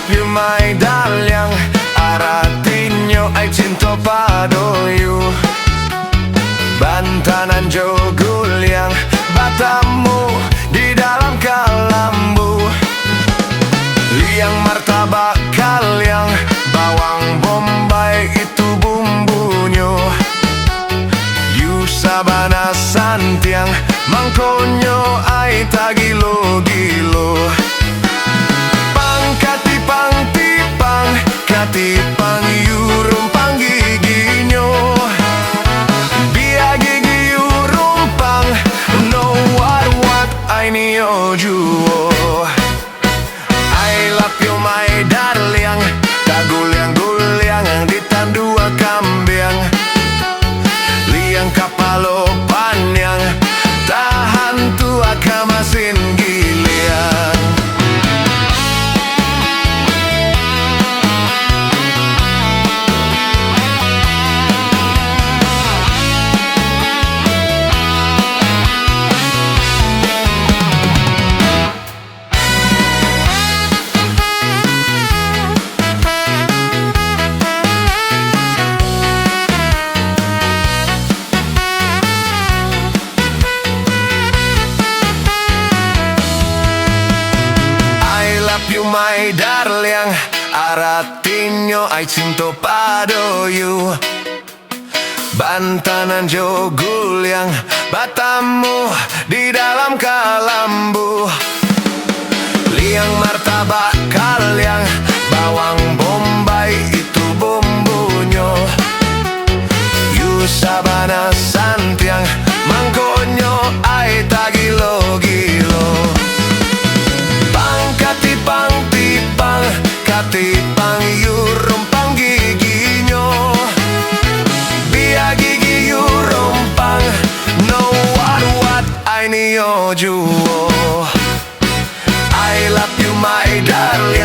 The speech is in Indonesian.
you my darling, aratinya ai cinta pada you. Bantanan jogul yang batamu di dalam kalambu, liang martabak kaliang, bawang bombay itu bumbunya. You sabana santiang, mangkonyo ai tagilo-gilo. Pang tipang, katipang you rumpang giginyo. Biar gigi you rumpang, know what I need you. I love you my darling, taguliang-guliang di tandua kambiang, liang kapalo panyang, tahan tua kamasin giliang. You my darling, aratinya ai cinta pada you. Bantanan jogul yang batamu di dalam kalambu, liang martabak kaliang, bawang bombay itu bumbunya. You sabana santiang, mangkonyo ai tagilo-gilo. Pang katipang you rumpang giginyo. Biar gigi you rumpang, know what I need you. I love you my darling,